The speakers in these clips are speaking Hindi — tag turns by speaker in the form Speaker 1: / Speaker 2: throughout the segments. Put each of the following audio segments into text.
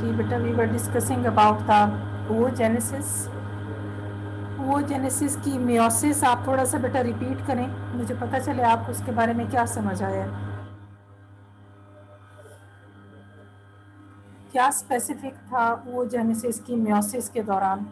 Speaker 1: जी बेटा, we were discussing about the oogenesis. oogenesis की meiosis आप थोड़ा सा बेटा रिपीट करें, मुझे पता चले आपको उसके बारे में क्या समझ आया, क्या स्पेसिफिक था oogenesis की meiosis के दौरान।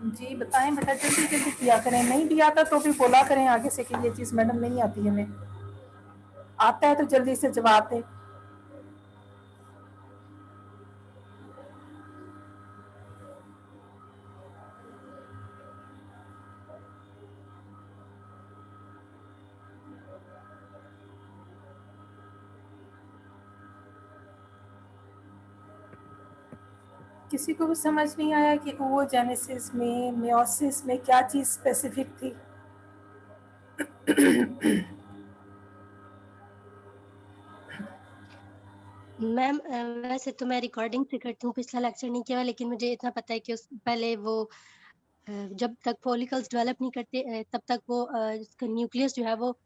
Speaker 1: जी बताएं बेटा, जल्दी जल्दी किया करें, नहीं भी आता तो भी बोला करें आगे से कि ये चीज़ मैडम नहीं आती हमें, आता है तो जल्दी से जवाब दें। किसी को भी समझ नहीं आया कि oogenesis में meiosis में क्या चीज़ स्पेसिफिक थी।
Speaker 2: मैम वैसे तो मैं रिकॉर्डिंग से करती हूँ, पिछला लेक्चर नहीं किया, लेकिन मुझे इतना पता है कि उस पहले वो जब तक फॉलिकल्स डेवलप नहीं करते तब तक वो उसका न्यूक्लियस जो है वो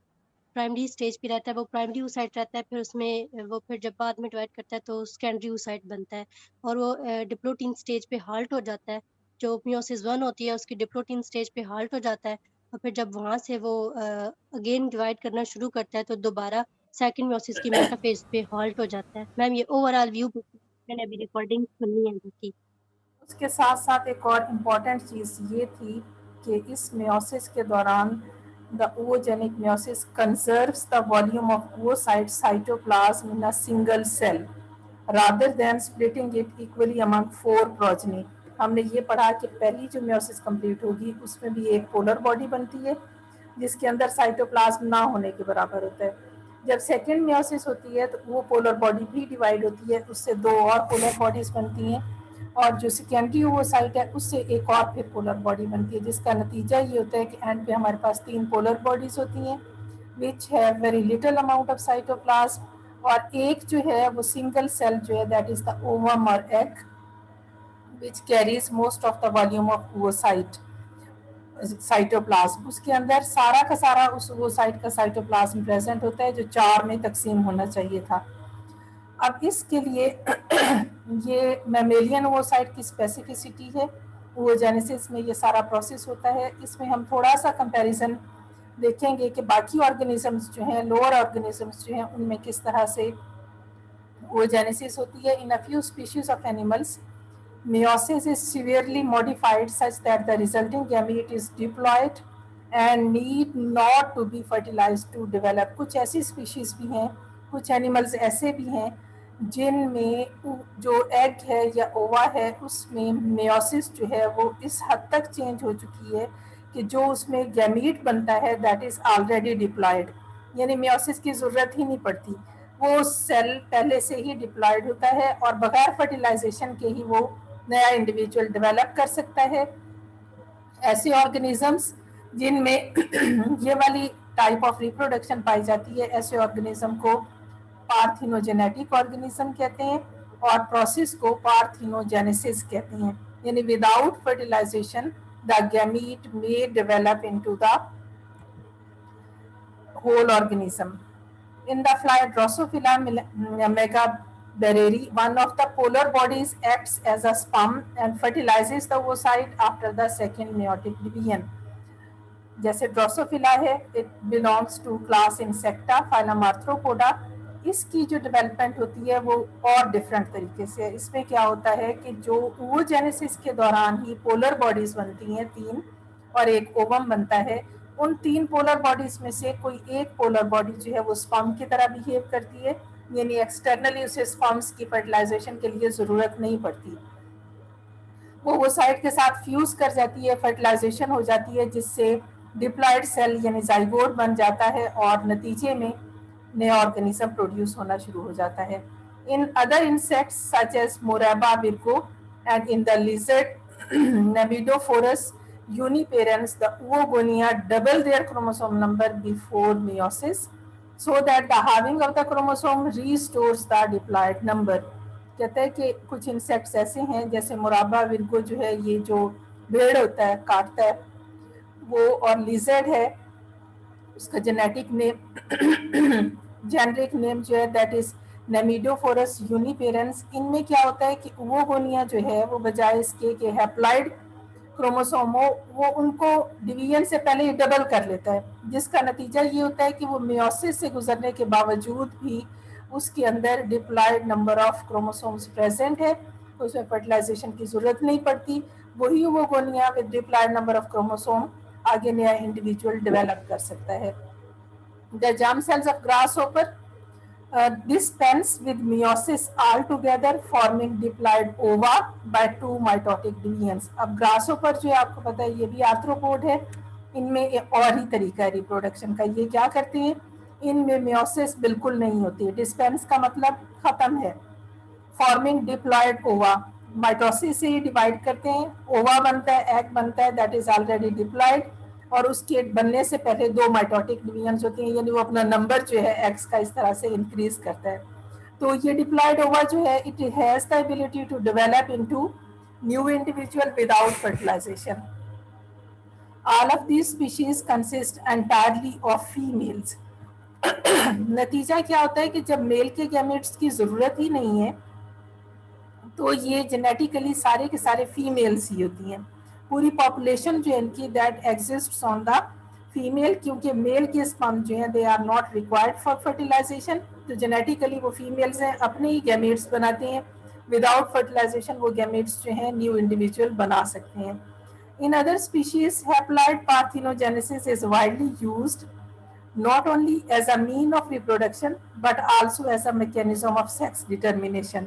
Speaker 2: प्राइमरी स्टेज पे रहता है, वो प्राइमरी oocyte रहता है, फिर उसमें वो फिर जब बाद में डिवाइड करता है तो सेकेंडरी oocyte बनता है और वो डिप्लोटीन स्टेज पे हाल्ट हो जाता है। जो मियोसिस 1 होती है उसकी डिप्लोटीन स्टेज पे हाल्ट हो जाता है और फिर जब वहां से वो अगेन डिवाइड करना शुरू करता है तो दोबारा सेकंड मियोसिस की मेटाफेज पे हाल्ट हो जाता है। मैम ये ओवरऑल व्यू मैंने अभी रिकॉर्डिंग सुनी है बाकी।
Speaker 1: उसके साथ साथ एक और इम्पॉर्टेंट चीज़ ये थी कि इस meiosis के दौरान the ओogenic meiosis conserves the volume of oocyte cytoplasm in a single cell rather than splitting it equally among 4 progeny. हमने ये पढ़ा कि पहली जो meiosis कंप्लीट होगी उसमें भी एक पोलर बॉडी बनती है जिसके अंदर साइटोप्लाज्म ना होने के बराबर होता है। जब सेकेंड meiosis होती है तो वो पोलर बॉडी भी डिवाइड होती है, उससे 2 और पोलर बॉडीज बनती हैं और जो सेकेंडरी oocyte है उससे एक और फिर पोलर बॉडी बनती है, जिसका नतीजा ये होता है कि एंड पे हमारे पास 3 पोलर बॉडीज होती हैं which have very little amount of cytoplasm और एक जो है वो सिंगल सेल जो है दैट इज द ओवम और egg which carries most of the volume of oocyte cytoplasm, उसके अंदर सारा का सारा उस oocyte का साइटोप्लाज्म प्रेजेंट होता है जो 4 में तकसीम होना चाहिए था। अब इसके लिए ये मैमेलियन oocyte की स्पेसिफिसिटी है, oogenesis में ये सारा प्रोसेस होता है। इसमें हम थोड़ा सा कंपैरिजन देखेंगे कि बाकी ऑर्गेनिजम्स जो हैं, लोअर ऑर्गेनिजम्स जो हैं, उनमें किस तरह से oogenesis होती है। In a few species of animals meiosis is severely modified such that the resulting gamete is diploid and need not to be fertilized to develop. कुछ ऐसी स्पीशीज भी हैं, कुछ एनिमल्स ऐसे भी हैं जिनमें जो एग है या ओवा है उसमें meiosis जो है वो इस हद तक चेंज हो चुकी है कि जो उसमें गैमीट बनता है दैट इज ऑलरेडी डिप्लॉयड, यानी meiosis की ज़रूरत ही नहीं पड़ती, वो सेल पहले से ही डिप्लॉयड होता है और बगैर फर्टिलाइजेशन के ही वो नया इंडिविजुअल डेवलप कर सकता है। ऐसे ऑर्गेनिजम्स जिनमें ये वाली टाइप ऑफ रिप्रोडक्शन पाई जाती है, ऐसे ऑर्गेनिज्म को पार्थिनोजेनेटिक ऑर्गेनिज्म कहते हैं और प्रोसेस को पार्थिनोजेनेसिस कहते हैं, यानी without fertilisation the gamete may develop into the whole organism. In the fly Drosophila megabereri, one of the polar bodies acts as a sperm and fertilizes the oocyte after the second meiotic division. जैसे ड्रोसोफिला है, it belongs to class insecta phylum arthropoda. इसकी जो डेवलपमेंट होती है वो और डिफरेंट तरीके से है। इसमें क्या होता है कि जो oogenesis के दौरान ही पोलर बॉडीज बनती हैं 3 और एक ओवम बनता है, उन 3 पोलर बॉडीज में से कोई एक पोलर बॉडी जो है वो स्पर्म की तरह बिहेव करती है, यानी एक्सटर्नली उसे स्पर्म्स की फर्टिलाइजेशन के लिए ज़रूरत नहीं पड़ती, वो oocyte के साथ फ्यूज कर जाती है, फर्टिलाइजेशन हो जाती है जिससे डिप्लॉयड सेल यानी जाइगोट बन जाता है और नतीजे में नया ऑर्गेनिज्म प्रोड्यूस होना शुरू हो जाता है। In other insects such as Moraba virgo and in the lizard Cnemidophorus uniparents, the oogonia double their chromosome number before meiosis so that the halving of the chromosome restores the diploid number. कहते हैं कि कुछ इंसेक्ट्स ऐसे हैं जैसे मुराबा विरगो जो है, ये जो भेड़ होता है काटता है वो, और लिजर्ड है उसका जेनेटिक नेम जेनरिक नेम जो है दैट इज नेमिडोफोरस यूनिपेरेंस। इनमें क्या होता है कि ओवोगोनिया जो है वो बजाय इसके कि हैप्लॉइड क्रोमोसोम हो, वो उनको डिवीजन से पहले ही डबल कर लेता है, जिसका नतीजा ये होता है कि वो मियोसिस से गुजरने के बावजूद भी उसके अंदर diploid number of chromosomes present है, तो उसमें फर्टिलाइजेशन की जरूरत नहीं पड़ती। वही oogonia with diploid number of chromosome आगे नया इंडिविजुअल डेवलप कर सकता है। The germ cells of grasshopper dispense with meiosis altogether, forming diploid ova by 2 mitotic divisions. अब ग्रासहोपर जो है आपको पता है ये भी आर्थ्रोपोड है, इनमें एक और ही तरीका है रिप्रोडक्शन का। ये क्या करते हैं, इनमें मियोसिस बिल्कुल नहीं होती है, डिस्पेंस का मतलब खत्म है। फॉर्मिंग डिप्लॉयड ओवा, माइटोसिस से ही डिवाइड करते हैं, ओवा बनता है, एग बनता है, दैट इज ऑलरेडी डिप्लॉयड, और उसके बनने से पहले 2 माइटोटिक डिवीजन होती हैं, यानी वो अपना नंबर जो है एक्स का इस तरह से इंक्रीज करता है। तो ये डिप्लॉयड ओवा जो है it has the ability to develop into new individual without fertilisation. All of these species consist entirely of females. नतीजा क्या होता है कि जब मेल के गैमेट्स की जरूरत ही नहीं है तो ये जेनेटिकली सारे के सारे फीमेल्स ही होती हैं। पूरी पॉपुलेशन जो है इनकी that exists on the female, क्योंकि मेल के स्पर्म जो हैं they are not required for fertilisation, तो जेनेटिकली वो फीमेल्स हैं, अपने ही गैमेट्स बनाते हैं, विदाउट फर्टिलाइजेशन वो गैमेट्स जो हैं न्यू इंडिविजुअल बना सकते हैं। In other species haploid parthenogenesis is widely used not only as a mean of reproduction but also as a mechanism of sex determination.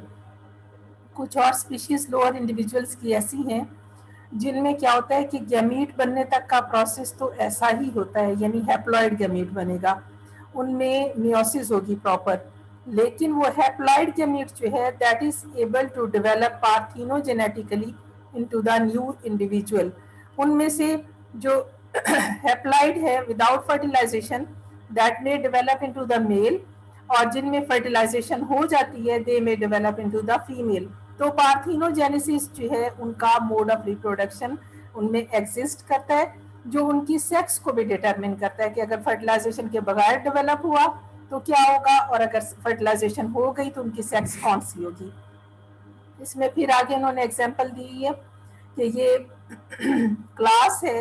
Speaker 1: कुछ और स्पीशीज लोअर इंडिविजुअल्स की ऐसी हैं जिनमें क्या होता है कि गैमीट बनने तक का प्रोसेस तो ऐसा ही होता है, यानी हैप्लॉइड गैमीट बनेगा, उनमें मियोसिस होगी प्रॉपर, लेकिन वो हैप्लॉइड गैमीट जो है that is able to develop parthenogenetically into the new individual. उनमें से जो हैप्लॉइड है without fertilisation that may develop into the male, और जिनमें फर्टिलाइजेशन हो जाती है they may develop into the female. तो पार्थिनोजेनेसिस जो है उनका मोड ऑफ रिप्रोडक्शन उनमें एग्जिस्ट करता है, जो उनकी सेक्स को भी डिटरमिन करता है कि अगर फर्टिलाइजेशन के बगैर डेवलप हुआ तो क्या होगा, और अगर फर्टिलाइजेशन हो गई तो उनकी सेक्स कौन सी होगी। इसमें फिर आगे उन्होंने एग्जांपल दी है कि ये क्लास है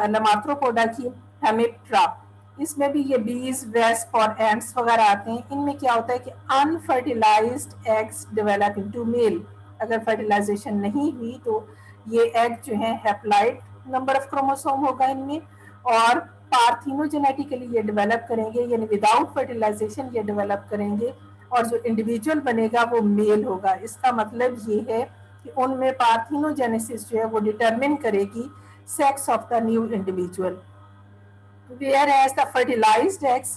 Speaker 1: लमार्थ्रोपोडा की, हेमिप्टेरा, इसमें भी ये बीज, वेस्प और एंट्स वगैरह आते हैं। इनमें क्या होता है कि unfertilised eggs develop into male, अगर फर्टिलाइजेशन नहीं हुई तो ये एग जो है हैप्लॉइड नंबर ऑफ क्रोमोसोम होगा इनमें, और पार्थिनोजेनेटिकली ये डेवलप करेंगे, यानी विदाउट फर्टिलाइजेशन ये डेवलप करेंगे, और जो इंडिविजुअल बनेगा वो मेल होगा। इसका मतलब ये है कि उनमें पार्थिनोजेनेसिस जो है वो डिटरमिन करेगी sex of the new individual, whereas the fertilized eggs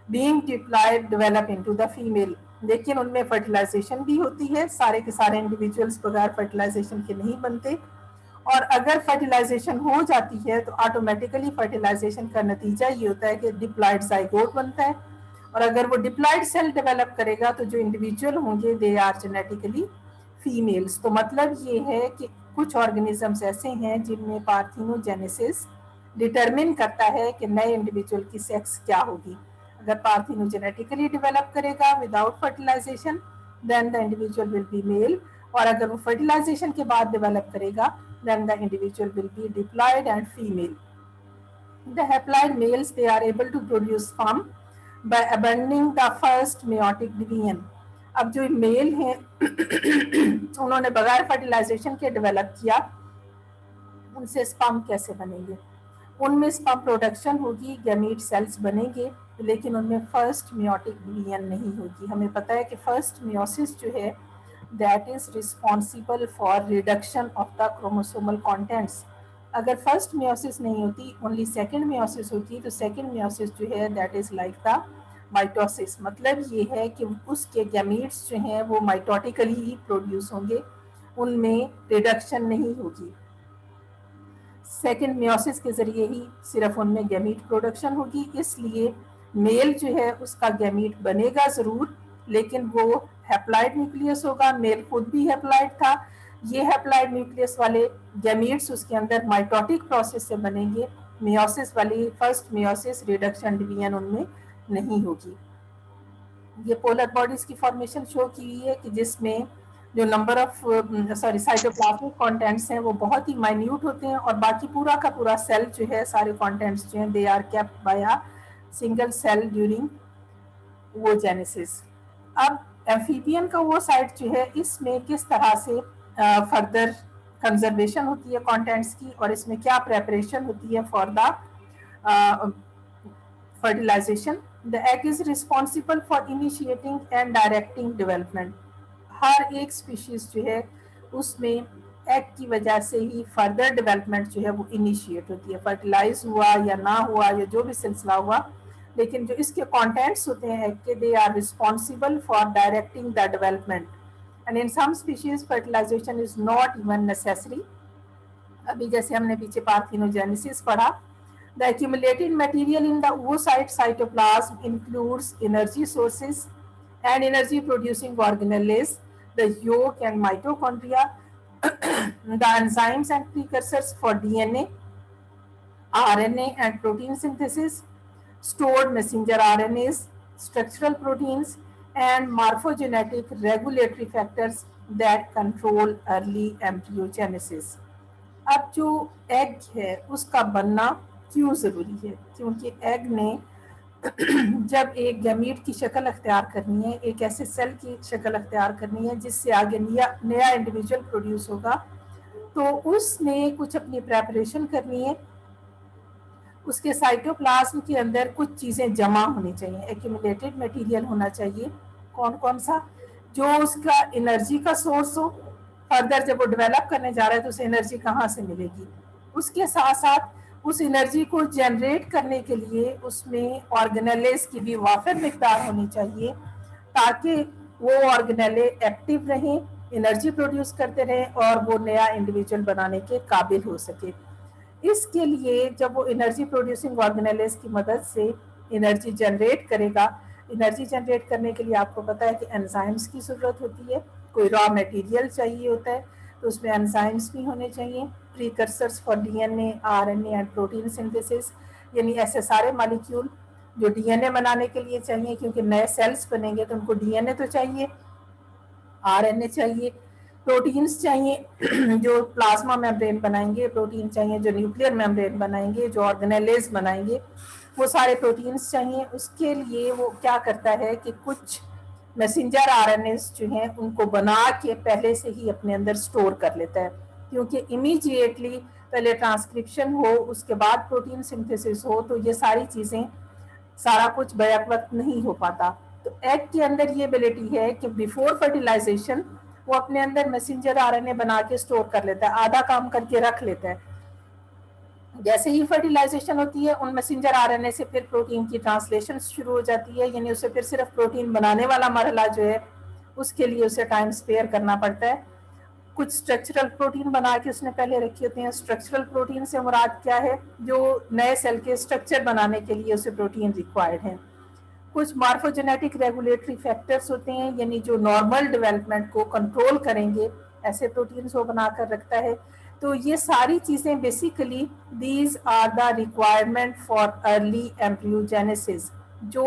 Speaker 1: being diploid develop into the female। लेकिन उनमें फर्टिलाइजेशन भी होती है, सारे के सारे इंडिविजुअल्स बगैर फर्टिलाइजेशन के नहीं बनते, और अगर फर्टिलाइजेशन हो जाती है तो ऑटोमेटिकली फर्टिलाइजेशन का नतीजा ये होता है कि डिप्लॉइड जाइगोट बनता है, और अगर वो डिप्लॉइड सेल डेवलप करेगा तो जो इंडिविजुअल होंगे दे आर जेनेटिकली फीमेल्स। तो मतलब ये है कि कुछ ऑर्गेनिजम्स ऐसे हैं जिनमें पार्थिनोजेनेसिस डिटरमिन करता है कि नए इंडिविजुअल की सेक्स क्या होगी। अगर पार्थिनोजेनेटिकली डेवलप करेगा without fertilisation then the individual will be male, और अगर वो फर्टिलाइजेशन के बाद डेवलप करेगा then the individual will be diploid and female. The haploid males they are able to produce sperm by abandoning the first meiotic division. अब जो मेल हैं उन्होंने बगैर फर्टिलाइजेशन के डेवलप किया, उनसे स्पर्म कैसे बनेंगे, उनमें स्पर्म प्रोडक्शन होगी, गैमीट सेल्स बनेंगे, लेकिन उनमें फर्स्ट मियोटिक डिवीजन नहीं होगी। हमें पता है कि फर्स्ट मियोसिस जो है that is responsible for reduction of the chromosomal contents. अगर फर्स्ट मियोसिस नहीं होती, ओनली सेकेंड मियोसिस होती, तो सेकेंड मियोसिस जो है that is like the mitosis. मतलब ये है कि उसके गैमीट्स जो हैं वो माइटोटिकली ही प्रोड्यूस होंगे, उनमें रिडक्शन नहीं होगी। सेकेंड मियोसिस के जरिए ही सिर्फ उनमें गैमीट प्रोडक्शन होगी, इसलिए मेल जो है उसका गैमीट बनेगा ज़रूर, लेकिन वो हैप्लॉइड न्यूक्लियस होगा, मेल खुद भी हैप्लॉइड था। ये हैप्लॉइड न्यूक्लियस वाले गैमीट्स उसके अंदर माइटोटिक प्रोसेस से बनेंगे, मियोसिस वाली फर्स्ट मियोसिस रिडक्शन डिवीजन उनमें नहीं होगी। ये पोलर बॉडीज की फॉर्मेशन शो की हुई है कि जिसमें जो नंबर ऑफ साइटोप्लाज्मिक कंटेंट्स हैं वो बहुत ही माइन्यूट होते हैं, और बाकी पूरा का पूरा सेल जो है, सारे कंटेंट्स जो हैं, they are kept by a single cell during oogenesis। अब एम्फीबियन का वो साइट जो है, इसमें किस तरह से फर्दर कंजर्वेशन होती है कंटेंट्स की, और इसमें क्या प्रेपरेशन होती है for the fertilization। The egg is responsible for initiating and directing development। हर एक स्पीशीज जो है उसमें एग की वजह से ही फर्दर डेवलपमेंट जो है वो इनिशिएट होती है, फर्टिलाइज हुआ या ना हुआ या जो भी सिलसिला हुआ, लेकिन जो इसके कंटेंट्स होते हैं एग के, they are responsible for directing the development. And in some species fertilisation is not even necessary. अभी जैसे हमने पीछे पार्थिनोजेनेसिस पढ़ा, the accumulated material in the oocyte cytoplasm includes energy sources and energy producing organelles, the yolk and mitochondria, the enzymes and precursors for DNA, RNA and protein synthesis, stored messenger RNAs, structural proteins, and morphogenetic regulatory factors that control early embryogenesis। अब जो एग है उसका बनना क्यों ज़रूरी है? क्योंकि एग ने जब एक गैमीट की शक्ल अख्तियार करनी है, एक ऐसे सेल की शक्ल अख्तियार करनी है जिससे आगे नया इंडिविजुअल प्रोड्यूस होगा, तो उसने कुछ अपनी प्रेपरेशन करनी है। उसके साइटोप्लाज्म के अंदर कुछ चीज़ें जमा होनी चाहिए, एक्यूमुलेटेड मटेरियल होना चाहिए। कौन कौन सा? जो उसका एनर्जी का सोर्स हो, फर्दर जब वो डेवलप करने जा रहा है तो उसे एनर्जी कहाँ से मिलेगी। उसके साथ साथ उस एनर्जी को जनरेट करने के लिए उसमें ऑर्गेनेलेस की भी वाफिर मिकदार होनी चाहिए, ताकि वो ऑर्गेनेले एक्टिव रहें, एनर्जी प्रोड्यूस करते रहें और वो नया इंडिविजुअल बनाने के काबिल हो सके। इसके लिए जब वो एनर्जी प्रोड्यूसिंग ऑर्गेनेल्स की मदद से एनर्जी जनरेट करेगा, एनर्जी जनरेट करने के लिए आपको पता है कि एंजाइम्स की ज़रूरत होती है, कोई रॉ मटेरियल चाहिए होता है, तो उसमें एंजाइम्स भी होने चाहिए, precursors for DNA, RNA and protein synthesis, यानी ऐसे सारे मालिक्यूल जो डीएनए बनाने के लिए चाहिए, क्योंकि नए सेल्स बनेंगे तो उनको डीएनए तो चाहिए, आरएनए चाहिए, प्रोटीन्स चाहिए जो प्लाज्मा मेम्ब्रेन बनाएंगे, प्रोटीन चाहिए जो न्यूक्लियर मेम्ब्रेन बनाएंगे, जो ऑर्गेनेलेज बनाएंगे, वो सारे प्रोटीन्स चाहिए। उसके लिए वो क्या करता है कि कुछ मैसेंजर आरएनएस जो हैं उनको बना के पहले से ही अपने अंदर स्टोर कर लेता है, क्योंकि इमीडिएटली पहले ट्रांसक्रिप्शन हो, उसके बाद प्रोटीन सिंथेसिस हो, तो ये सारी चीज़ें सारा कुछ बैक वक्त नहीं हो पाता। तो एग के अंदर ये एबिलिटी है कि बिफोर फर्टिलाइजेशन वो अपने अंदर मैसेंजर आरएनए बना के स्टोर कर लेता है, आधा काम करके रख लेता है। जैसे ही फर्टिलाइजेशन होती है उन मैसेंजर आरएनए से फिर प्रोटीन की ट्रांसलेशन शुरू हो जाती है, यानी उसे फिर सिर्फ प्रोटीन बनाने वाला मरहला जो है उसके लिए उसे टाइम स्पेयर करना पड़ता है। कुछ स्ट्रक्चरल प्रोटीन बना के उसने पहले रखे होते हैं। स्ट्रक्चरल प्रोटीन से मुराद क्या है? जो नए सेल के स्ट्रक्चर बनाने के लिए उसे प्रोटीन रिक्वायर्ड है। कुछ मार्फोजेनेटिक रेगुलेटरी फैक्टर्स होते हैं, यानी जो नॉर्मल डेवलपमेंट को कंट्रोल करेंगे, ऐसे प्रोटीन्स वो बनाकर रखता है। तो ये सारी चीज़ें basically these are the requirement for early embryogenesis. जो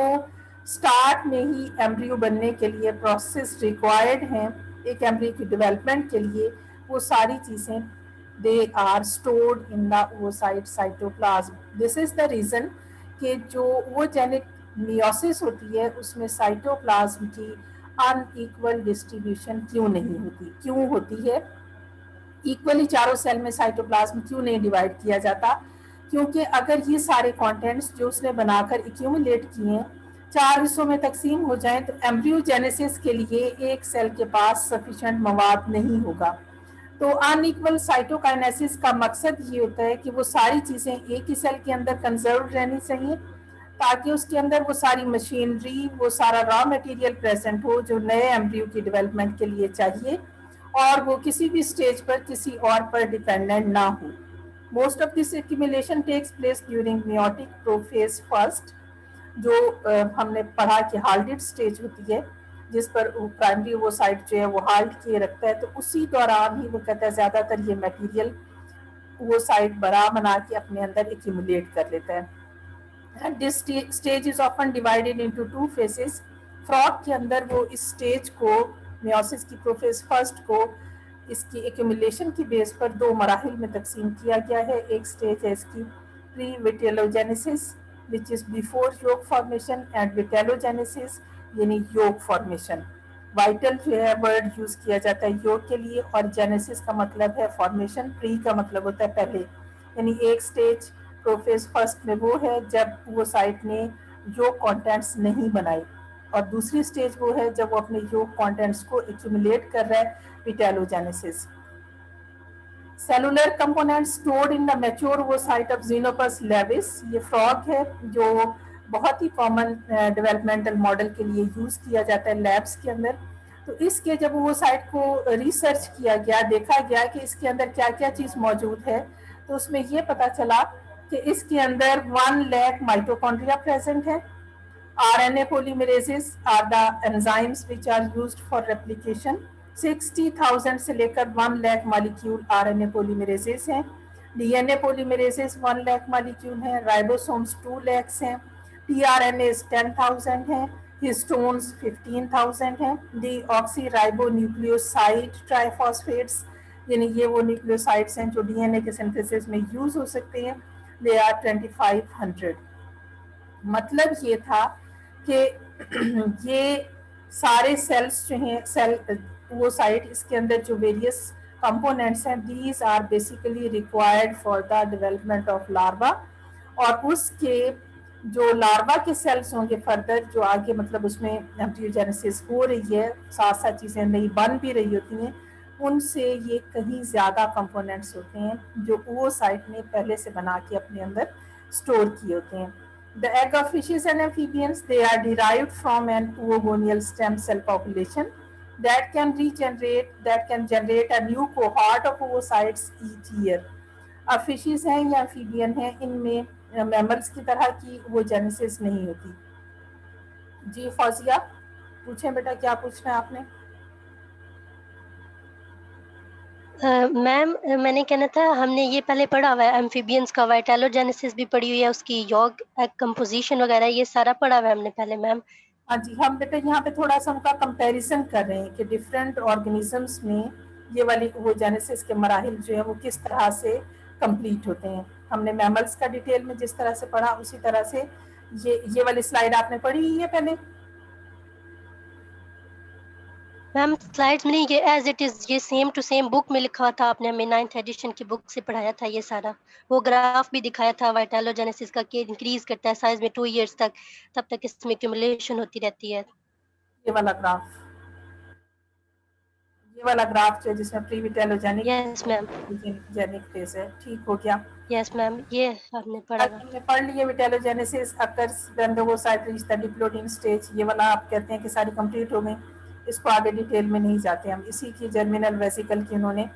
Speaker 1: स्टार्ट में ही एम्ब्रियो बनने के लिए प्रोसेस रिक्वायर्ड हैं एक एम्ब्रियो की डेवलपमेंट के लिए, वो सारी चीज़ें they are stored in the oocyte cytoplasm. This is the reason कि जो oogenetic मियोसिस होती है उसमें साइटोप्लाज्म की अनइक्वल डिस्ट्रीब्यूशन क्यों नहीं होती? क्यों होती है? इक्वली चारों सेल में साइटोप्लाज्म क्यों नहीं डिवाइड किया जाता? क्योंकि अगर ये सारे कंटेंट्स जो उसने बनाकर एक्यूमुलेट किए हैं चार हिस्सों में तकसीम हो जाएं, तो एम्ब्रियोजेनेसिस के लिए एक सेल के पास सफिशिएंट मवाद नहीं होगा। तो अनइक्वल साइटोकाइनेसिस का मकसद ये होता है कि वो सारी चीज़ें एक ही सेल के अंदर कंजर्व रहनी चाहिए, ताकि उसके अंदर वो सारी मशीनरी, वो सारा रॉ मटेरियल प्रेजेंट हो जो नए एम्ब्रियो की डेवलपमेंट के लिए चाहिए, और वो किसी भी स्टेज पर किसी और पर डिपेंडेंट ना हो। Most of this accumulation takes place during meiotic prophase first. जो हमने पढ़ा कि हाल्टेड स्टेज होती है, जिस पर प्राइमरी ओवोसाइट जो है वो हाल्ट किए रखता है, तो उसी दौरान ही वो कहता है ज़्यादातर ये मटेरियल ओवोसाइट बना के अपने अंदर एक्यूमुलेट कर लेता है। And this stage is often divided into two phases. Frog के अंदर वो इस स्टेज को, मियोसिस की प्रोफेज फर्स्ट को, इसकी एक्यूमुलेशन की बेस पर दो मराहिल में तकसीम किया गया है। एक स्टेज है इसकी pre vitellogenesis which is before योग फॉर्मेशन, एंड विटेलोजेनेसिस यानी योग फॉर्मेशन। वाइटल जो है वर्ड यूज किया जाता है योग के लिए, और जेनेसिस का मतलब है फॉर्मेशन, प्री का मतलब होता है पहले। यानी एक स्टेज प्रोफेज फर्स्ट में वो है जब वो साइट ने योग कंटेंट्स नहीं बनाई, और दूसरी स्टेज वो है जब वो अपने योग कंटेंट्स को एक्यूमुलेट कर रहा है, vitellogenesis. Cellular component stored in the mature oocyte of Xenopus laevis, ये फ्रॉग है जो बहुत ही कॉमन डेवलपमेंटल मॉडल के लिए यूज किया जाता है लैब्स के अंदर। तो इसके जब ओवोसाइट को रिसर्च किया गया, देखा गया कि इसके अंदर क्या क्या चीज़ मौजूद है, तो उसमें ये पता चला कि इसके अंदर 1 लाख माइटोकॉन्ड्रिया प्रेजेंट है। RNA polymerases are the enzymes which are used for replication. 60,000 से लेकर 1 लाख मॉलिक्यूल RNA polymerases हैं। DNA polymerases 1 लाख मॉलिक्यूल हैं। राइबोसोम्स 2 लाख हैं। tRNAs 10,000 हैं। हिस्टोन्स 15,000 हैं। डीऑक्सीराइबोन्यूक्लियोसाइड ट्राइफॉस्फेट्स, यानी ये वो न्यूक्लियोसाइड्स हैं जो DNA के सिंथेसिस में यूज हो सकते हैं, दे आर 2500। मतलब ये था कि ये सारे सेल्स जो हैं, सेल वो साइट, इसके अंदर जो वेरियस कंपोनेंट्स हैं, these are basically required for the development of larva. और उसके जो लार्वा के सेल्स होंगे फर्दर जो आगे, मतलब उसमें एम्ब्रियोजेनेसिस हो रही है, साथ साथ चीज़ें नई बन भी रही होती हैं, उनसे ये कहीं ज़्यादा कंपोनेंट्स होते हैं जो वो साइट ने पहले से बना के अपने अंदर स्टोर किए होते हैं। The egg of fishes and amphibians, they are derived from an oogonial stem cell population that can generate a new cohort of oocytes each year. अब फिशेस हैं या एम्फीबियन हैं, इनमें मैमल्स की तरह की वो जेनेसिस नहीं होती। जी फौजिया, पूछें बेटा, क्या पूछना है आपने?
Speaker 2: मैम मैंने कहना था, हमने ये पहले पढ़ा हुआ है एम्फीबियंस का, वाइटेलोजेनेसिस भी पढ़ी हुई है, उसकी योग कंपोजिशन वगैरह ये सारा पढ़ा हुआ है हमने पहले मैम।
Speaker 1: हाँ जी, हम बेटा यहाँ पे थोड़ा सा उनका कंपैरिजन कर रहे हैं कि डिफरेंट ऑर्गेनिजम्स में ये वाली ओवोजेनेसिस के मराहिल जो है वो किस तरह से कंप्लीट होते हैं। हमने मैमल्स का डिटेल में जिस तरह से पढ़ा, उसी तरह से ये वाली स्लाइड आपने पढ़ी ही है पहले।
Speaker 2: मैम स्लाइड्स में नहीं, ये एज इट इज, ये सेम टू सेम बुक में लिखा था, आपने हमें 9th एडिशन की बुक से पढ़ाया था ये सारा। वो ग्राफ भी दिखाया था वाइटेलोजेनेसिस का कि इंक्रीज करता है साइज में 2 इयर्स तक, तब तक इसमें एक्यूमुलेशन होती रहती है।
Speaker 1: ये वाला ग्राफ, ये वाला ग्राफ जो है जिसमें pre vitellogenic
Speaker 2: yes ma'am,
Speaker 1: genic phase है, ठीक हो गया।
Speaker 2: यस मैम, ये हमने पढ़ा था।
Speaker 1: हमने पढ़ लिए vitellogenesis occurs when the oocyte reach the diplotene stage. ये वाला आप कहते हैं कि सारी कंप्लीट हो गई, इसको आगे डिटेल में नहीं जाते हम। इसी की जर्मिनल वेसिकल की उन्होंने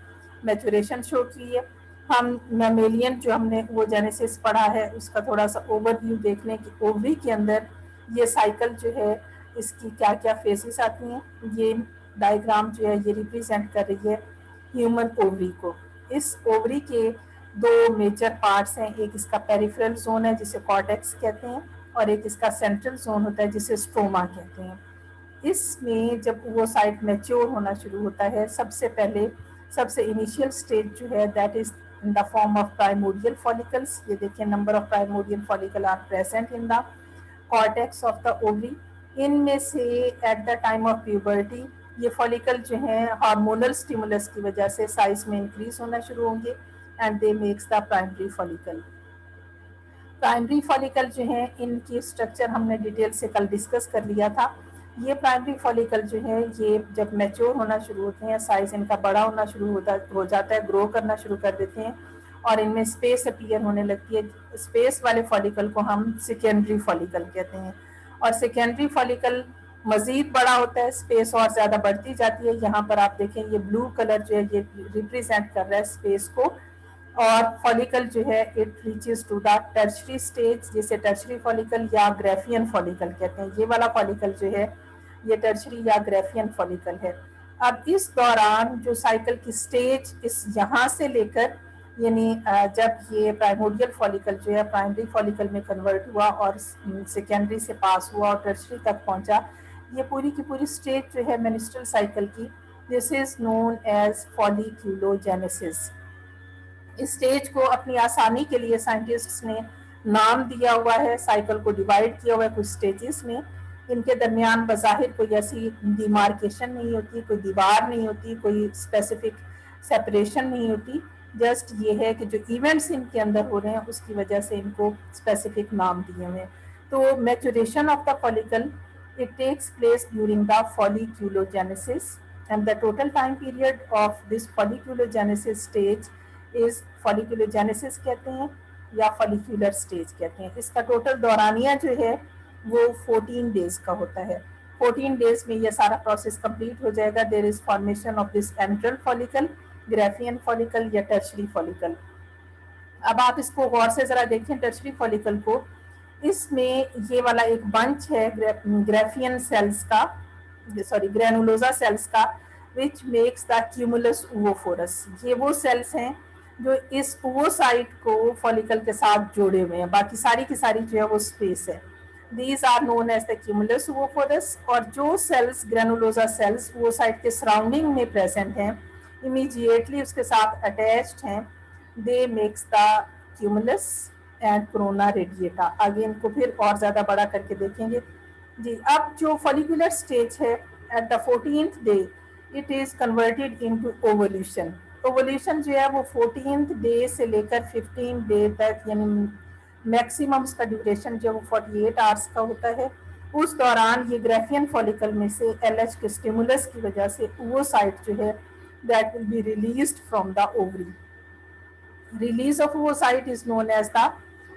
Speaker 1: मैचुरेशन शो की है। हम मैमेलियन जो हमने वो जेनेसिस पढ़ा है उसका थोड़ा सा ओवरव्यू देख लें कि ओवरी के अंदर ये साइकिल जो है इसकी क्या क्या फेजेस आती हैं। ये डायग्राम जो है ये रिप्रेजेंट कर रही है ह्यूमन ओवरी को। इस ओवरी के दो मेजर पार्ट्स हैं, एक इसका पेरिफेरल जोन है जिसे कॉर्टेक्स कहते हैं, और एक इसका सेंट्रल जोन होता है जिसे स्ट्रोमा कहते हैं। इसमें जब वो साइट मैच्योर होना शुरू होता है, सबसे पहले सबसे इनिशियल स्टेज जो है that is in the form of primordial follicles. ये देखिए, number of primordial follicle are present in the cortex of the ovary. इनमें से at the time of puberty ये फॉलिकल जो है हार्मोनल स्टिमुलस की वजह से साइज में इंक्रीज होना शुरू होंगे, and they makes the primary follicle. Primary follicle जो है इनकी स्ट्रक्चर हमने डिटेल से कल डिस्कस कर लिया था। ये प्राइमरी फॉलिकल जो है ये जब मैच्योर होना शुरू होते हैं, साइज इनका बड़ा होना शुरू हो जाता है, ग्रो करना शुरू कर देते हैं, और इनमें स्पेस अपीयर होने लगती है। स्पेस वाले फॉलिकल को हम सेकेंडरी फॉलिकल कहते हैं, और सेकेंडरी फॉलिकल मजीद बड़ा होता है, स्पेस और ज़्यादा बढ़ती जाती है। यहाँ पर आप देखें ये ब्लू कलर जो है ये रिप्रेजेंट कर रहा है स्पेस को, और फॉलिकल जो है it reaches to the tertiary stage, जिसे टर्शरी फॉलिकल या ग्रेफियन फॉलिकल कहते हैं। ये वाला फॉलिकल जो है ये टर्शरी या ग्रेफियन फॉलिकल है। अब इस दौरान जो साइकिल की स्टेज इस यहाँ से लेकर यानी जब ये प्राइमोडियल फॉलिकल जो है प्राइमरी फॉलिकल में कन्वर्ट हुआ और सेकेंडरी से पास हुआ और टर्शरी तक पहुंचा, ये पूरी की पूरी स्टेज जो है मेनिस्ट्रल साइकिल की, दिस इज नोन एज फॉलिक्यूलोजेनेसिस। इस स्टेज को अपनी आसानी के लिए साइंटिस्ट्स ने नाम दिया हुआ है, साइकिल को डिवाइड किया हुआ है कुछ स्टेजेस में। इनके दरमियान बज़ाहिर कोई ऐसी डिमार्केशन नहीं होती, कोई दीवार नहीं होती, कोई स्पेसिफिक सेपरेशन नहीं होती, जस्ट ये है कि जो इवेंट्स इनके अंदर हो रहे हैं उसकी वजह से इनको स्पेसिफिक नाम दिए हुए हैं। तो maturation of the follicle it takes place during the folliculogenesis, and the total time period of this folliculogenesis stage is folliculogenesis कहते हैं या follicular stage कहते हैं। इसका टोटल दौरानिया जो है वो 14 डेज का होता है। 14 डेज में ये सारा प्रोसेस कंप्लीट हो जाएगा। There is formation of this antral follicle, Graafian follicle या टर्शरी फॉलिकल। अब आप इसको गौर से जरा देखें टर्शरी फॉलिकल को, इसमें ये वाला एक बंच है ग्रेफियन सेल्स का, सॉरी ग्रेनुलोजा सेल्स का, विच मेक्स द क्यूमुलस ओवोफोरस। ये वो सेल्स हैं जो इस ओवोसाइट को फॉलिकल के साथ जोड़े हुए हैं, बाकी सारी की सारी जो है वो स्पेस है। These are known as the cumulus oophorus. और जो सेल्स ग्रेनुलोजा सेल्स ओवोसाइट के सराउंडिंग में प्रेजेंट हैं, इमीडिएटली उसके साथ अटैच्ड हैं, they makes the cumulus and corona radiata. आगे इनको फिर और ज़्यादा बड़ा करके देखेंगे जी। अब जो फॉलिकुलर स्टेज है at the 14th day it is converted into ovulation. Ovulation जो है वो 14th डे से लेकर 15 डे तक, यानी मैक्सिमम उसका ड्यूरेशन जो है वो 48 आवर्स का होता है। उस दौरान ये ग्रेफियन फॉलिकल में से LH के स्टिमुलस की वजह से ओवोसाइट जो है that will be released from the ovary. Release of oocyte is known as the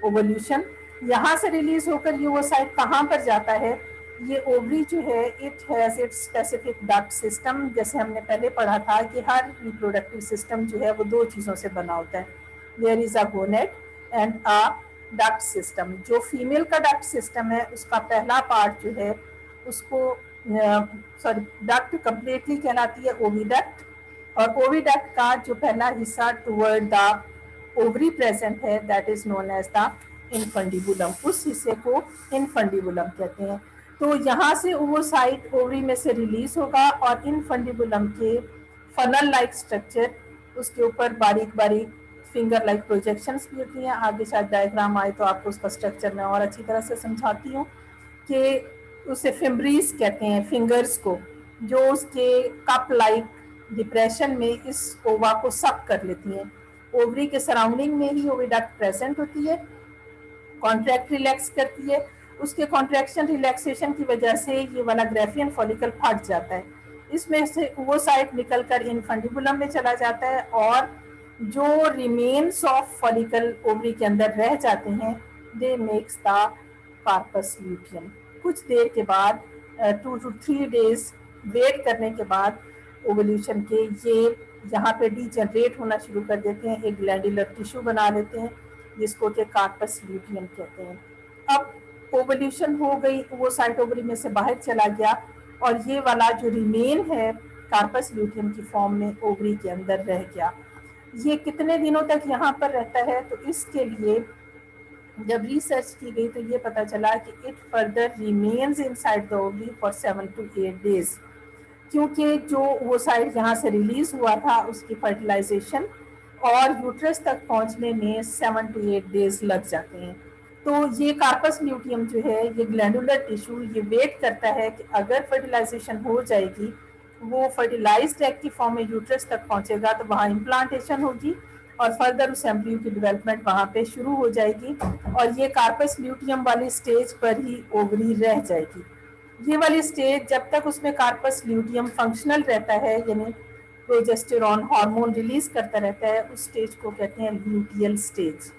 Speaker 1: ovulation. यहाँ से रिलीज होकर ये ओवोसाइट कहाँ पर जाता है, ये ओवरी जो है it has its specific duct system. जैसे हमने पहले पढ़ा था कि हर रिप्रोडक्टिव सिस्टम जो है वो दो चीज़ों से बना होता है, there is a gonad and a duct system. जो फीमेल का डक्ट सिस्टम है उसका पहला पार्ट जो है उसको सॉरी डक्ट कंप्लीटली कहलाती है ओविडक्ट, और ओविडक्ट का जो पहला हिस्सा टुवर्ड द ओवरी प्रेजेंट है that is known as the infundibulum. उस हिस्से को इनफंडिबुलम कहते हैं। तो यहाँ से ओवोसाइट ओवरी में से रिलीज होगा और इनफंडिबुलम के फनल लाइक स्ट्रक्चर, उसके ऊपर बारीक बारीक फिंगर लाइक प्रोजेक्शंस भी होती हैं। आगे शायद डायग्राम आए तो आपको उसका स्ट्रक्चर मैं और अच्छी तरह से समझाती हूँ कि उसे फिम्ब्रीज कहते हैं फिंगर्स को, जो उसके कप लाइक डिप्रेशन में इस ओवा को सक कर लेती हैं। ओवरी के सराउंडिंग में ही ओविडक्ट प्रेजेंट होती है, कॉन्ट्रैक्ट रिलैक्स करती है, उसके कॉन्ट्रैक्शन रिलैक्सेशन की वजह से ये वाला ग्रेफियन फॉलिकल फट जाता है, इसमें से ओवोसाइट निकलकर इनफंडिबुलम में चला जाता है और जो रिमेन्स ऑफ फॉलिकल ओवरी के अंदर रह जाते हैं they makes the corpus luteum. कुछ देर के बाद 2 to 3 डेज वेट करने के बाद ओवल्यूशन के ये यहाँ पे डीजनरेट होना शुरू कर देते हैं, एक ग्लैंडुलर टिश्यू बना लेते हैं जिसको कि कार्पस ल्यूटियम कहते हैं। अब ओवल्यूशन हो गई, वो साइट ओवरी में से बाहर चला गया और ये वाला जो रिमेन है कार्पस ल्यूटियम की फॉर्म में ओवरी के अंदर रह गया। ये कितने दिनों तक यहाँ पर रहता है, तो इसके लिए जब रिसर्च की गई तो ये पता चला कि it further remains inside the ovary for 7 to 8 days, क्योंकि जो वो साइड यहाँ से रिलीज हुआ था उसकी फर्टिलाइजेशन और यूट्रस तक पहुँचने में 7 to 8 डेज लग जाते हैं। तो ये कार्पस ल्यूटियम जो है ये ग्लैंडुलर टिश्यू ये वेट करता है कि अगर फर्टिलाइजेशन हो जाएगी, वो फर्टिलाइज्ड एग की फॉर्म में यूट्रस तक पहुँचेगा तो वहाँ इम्प्लांटेशन होगी और फर्दर उस एम्ब्रियो की डेवलपमेंट वहाँ पे शुरू हो जाएगी और ये कार्पस ल्यूटियम वाली स्टेज पर ही ओवरी रह जाएगी। ये वाली स्टेज जब तक उसमें कार्पस ल्यूटियम फंक्शनल रहता है, यानी प्रोजेस्टेरॉन हार्मोन रिलीज करता रहता है, उस स्टेज को कहते हैं ल्यूटियल स्टेज।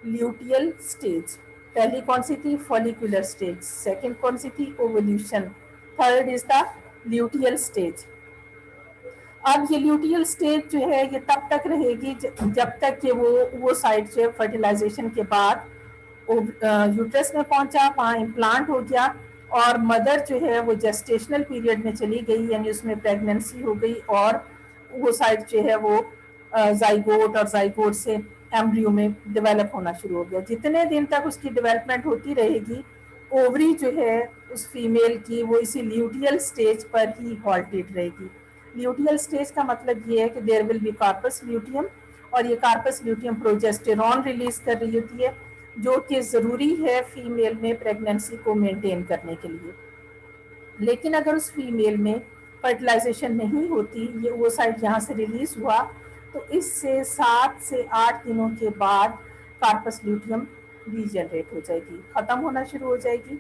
Speaker 1: ल्यूटियल स्टेज पहली कौन सी थी, फॉलिकुलर स्टेज, सेकंड कौन सी थी, ovulation, third is the luteal stage. अब ये ल्यूटियल स्टेज जो है ये तब तक रहेगी जब तक कि वो साइट जो है फर्टिलाइजेशन के बाद यूट्रस में पहुंचा, वहाँ इम्प्लांट हो गया और मदर जो है वो जेस्टेशनल पीरियड में चली गई, यानी उसमें प्रेगनेंसी हो गई और वो साइट जो है वो जाइगोट और जाइगोट से एम्ब्रियो में डेवलप होना शुरू हो गया। जितने दिन तक उसकी डेवलपमेंट होती रहेगी, ओवरी जो है उस फीमेल की वो इसी ल्यूटियल स्टेज पर ही हॉल्टेड रहेगी। ल्यूटियल स्टेज का मतलब ये है कि there will be corpus luteum, और ये कार्पस ल्यूटियम प्रोजेस्टेरॉन रिलीज कर रही होती है, जो कि ज़रूरी है फीमेल में प्रेगनेंसी को मेंटेन करने के लिए। लेकिन अगर उस फीमेल में फर्टिलाइजेशन नहीं होती, ये वो साइट यहाँ से रिलीज हुआ, तो इससे 7 से 8 दिनों के बाद कार्पस ल्यूटियम रीजनरेट हो जाएगी, ख़त्म होना शुरू हो जाएगी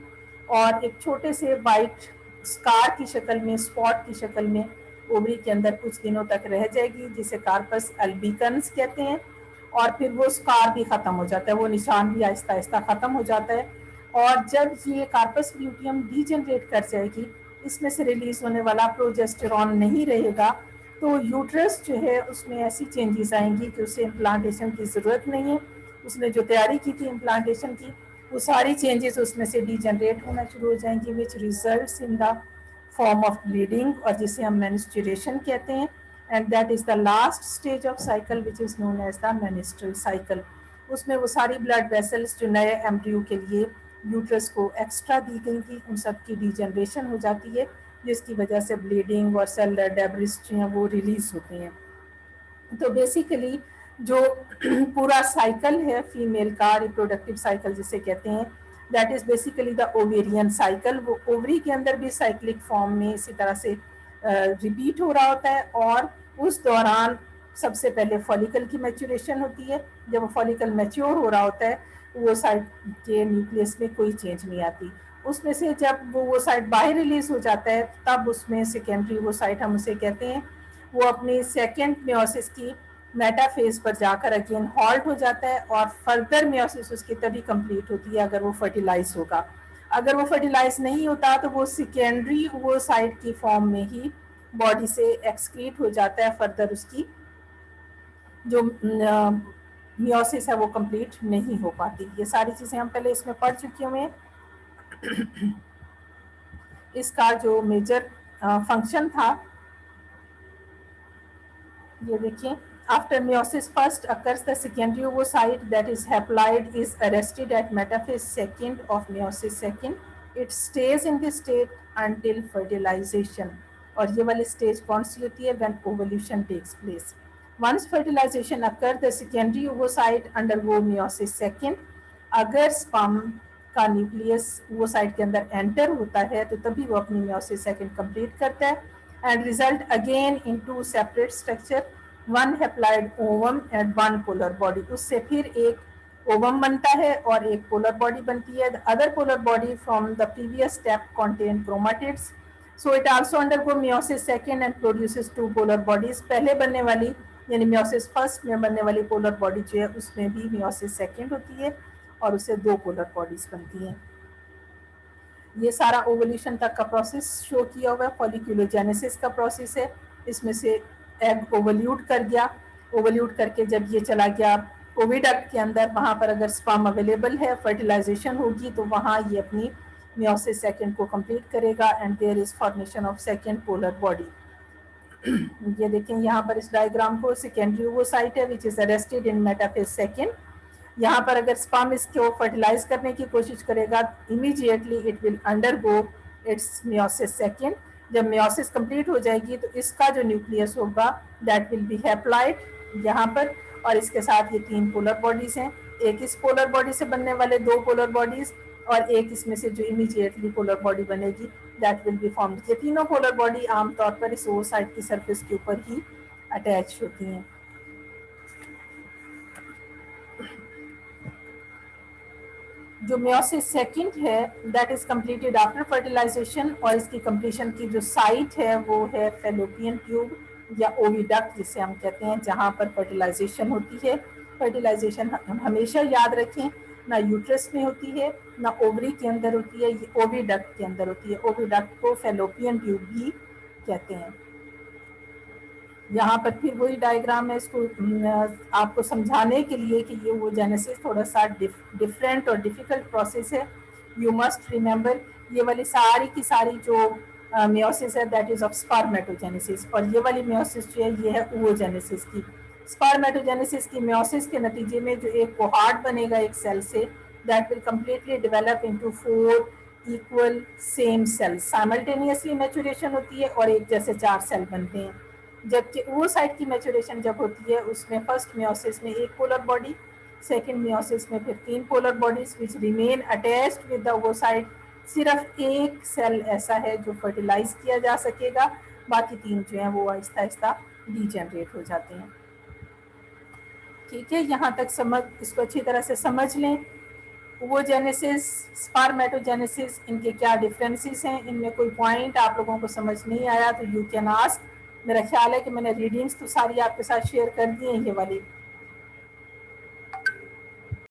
Speaker 1: और एक छोटे से वाइट स्कार की शक्ल में, स्पॉट की शक्ल में ओवरी के अंदर कुछ दिनों तक रह जाएगी, जिसे कार्पस अल्बिकन्स कहते हैं। और फिर वो स्कार भी ख़त्म हो जाता है, वो निशान भी आहिस्ता आहिस्ता ख़त्म हो जाता है। और जब ये कार्पस ल्यूटियम डीजनरेट कर जाएगी, इसमें से रिलीज होने वाला प्रोजेस्टेरॉन नहीं रहेगा, तो यूट्रस जो है उसमें ऐसी चेंजेस आएंगी कि उसे इम्प्लांटेशन की ज़रूरत नहीं है। उसने जो तैयारी की थी इम्प्लांटेशन की, वो सारी चेंजेस उसमें से डीजनरेट होना शुरू हो जाएंगी, which results in the form of bleeding, और जिसे हम मेंस्ट्रुएशन कहते हैं। And that is the last stage of cycle which is known as the menstrual cycle. उसमें वो सारी ब्लड वेसल्स जो नए एम्ब्रियो के लिए यूट्रस को एक्स्ट्रा दी गई थी, उन सब की डीजनरेशन हो जाती है, जिसकी वजह से ब्लीडिंग और सेलुलर डेब्रिस जो हैं वो रिलीज होती हैं। तो बेसिकली जो पूरा साइकिल है फीमेल का, रिप्रोडक्टिव साइकिल जिसे कहते हैं, that is basically the ovarian cycle. वो ओवरी के अंदर भी साइक्लिक फॉर्म में इसी तरह से रिपीट हो रहा होता है, और उस दौरान सबसे पहले फॉलिकल की मैच्योरेशन होती है। जब वो फॉलिकल मैच्योर हो रहा होता है, वो साइड के न्यूक्लियस में कोई चेंज नहीं आती। उसमें से जब वो साइड बाहर रिलीज हो जाता है, तब उसमें सेकेंडरी वो साइड हम उसे कहते हैं, वो अपनी सेकेंड मियोसिस की मेटाफेज पर जाकर अगेन हॉल्ट हो जाता है, और फर्दर मियोसिस उसकी तभी कंप्लीट होती है अगर वो फर्टिलाइज होगा। अगर वो फर्टिलाइज नहीं होता तो वो सेकेंडरी वो साइड की फॉर्म में ही बॉडी से एक्सक्रीट हो जाता है, फर्दर उसकी जो मियोसिस है वो कंप्लीट नहीं हो पाती। ये सारी चीज़ें हम पहले इसमें पढ़ चुकी हुए हैं। इसका जो मेजर फंक्शन था, ये देखिए, after meiosis first occurs the secondary oocyte, that is haploid, is arrested at metaphase second of meiosis second. It stays in this state until fertilization. और ये वाली स्टेज कौन सी होती है? when ovulation takes place. Once fertilization occur, the secondary oocyte undergo meiosis second. अगर स्पर्म का न्यूक्लियस oocyte के अंदर एंटर होता है, तो तभी वो अपनी meiosis second कंप्लीट करता है, and result again in two separate structure, one haploid ovum and one polar body. उससे फिर एक ओवम बनता है और एक पोलर बॉडी बनती है. The other polar body from the previous step contain chromatids. So it also undergo meiosis second and produces two polar bodies. पहले बनने वाली यानी meiosis first में बनने वाली पोलर बॉडी जो है उसमें भी meiosis second होती है और उससे दो पोलर बॉडीज बनती हैं. ये सारा ओवल्यूशन तक का प्रोसेस शो किया हुआ है. फॉलिक्यूलोजेनेसिस का प्रोसेस है. इसमें से एग ओवल्यूट कर गया, ओवल्यूट करके जब ये चला गया ओविडक्ट के अंदर, वहाँ पर अगर स्पर्म अवेलेबल है, फर्टिलाइजेशन होगी, तो वहाँ ये अपनी मियोसिस सेकंड को कंप्लीट करेगा and there is formation of second polar body. ये देखें यहाँ पर इस डायग्राम को, सेकेंडरी oocyte है which is arrested in metaphase second. यहाँ पर अगर स्पर्म इसको फर्टिलाइज करने की कोशिश करेगा, immediately it will undergo it's meiosis second. जब मियोसिस कंप्लीट हो जाएगी तो इसका जो न्यूक्लियस होगा दैट विल बी हैप्लॉइड यहाँ पर, और इसके साथ ये तीन पोलर बॉडीज हैं. एक इस पोलर बॉडी से बनने वाले दो पोलर बॉडीज, और एक इसमें से जो इमीडिएटली पोलर बॉडी बनेगी दैट विल बी फॉर्म्ड. ये तीनों पोलर बॉडी आमतौर पर इस oocyte की सरफेस के ऊपर ही अटैच होती हैं. जो मियोसिस सेकंड है that is completed after fertilisation, और इसकी कंप्लीशन की जो साइट है वो है फेलोपियन ट्यूब या ओविडक्ट जिसे हम कहते हैं, जहाँ पर फर्टिलाइजेशन होती है. फर्टिलाइजेशन हमेशा याद रखें, ना यूट्रस में होती है ना ओवरी के अंदर होती है, ये ओविडक्ट के अंदर होती है. ओविडक्ट को फेलोपियन ट्यूब भी कहते हैं. यहाँ पर फिर वही डायग्राम है, इसको आपको समझाने के लिए कि ये oogenesis थोड़ा सा डिफरेंट और डिफिकल्ट प्रोसेस है। यू मस्ट रिमेंबर ये वाली सारी की सारी जो मियोसिस है दैट इज ऑफ स्पर्मेटोजेनेसिस, और ये वाली मियोसिस जो है ये है oogenesis की। स्पर्मेटोजेनेसिस की मियोसिस के नतीजे में जो एक कोहार्ट बनेगा एक सेल से, that will completely develop into 4 equal same cell, simultaneously maturation होती है और एक जैसे 4 सेल बनते हैं। जबकि oocyte की मैचुरेशन जब होती है उसमें फर्स्ट मियोसिस में एक पोलर बॉडी, सेकेंड मियोसिस में फिर 3 polar bodies which remain attached with the oocyte। सिर्फ एक सेल ऐसा है जो फर्टिलाइज किया जा सकेगा, बाकी 3 जो है वो आहिस्ता आहिस्ता डीजेनरेट हो जाते हैं। ठीक है, यहाँ तक समझ, इसको अच्छी तरह से समझ लें। oogenesis, स्पर्मेटोजेनेसिस, इनके क्या डिफरेंसेस हैं, इनमें कोई पॉइंट आप लोगों को समझ नहीं आया तो यू कैन आस्क। मेरा ख्याल है कि मैंने रीडिंग्स तो सारी आपके साथ शेयर कर दी हैं ये वाली,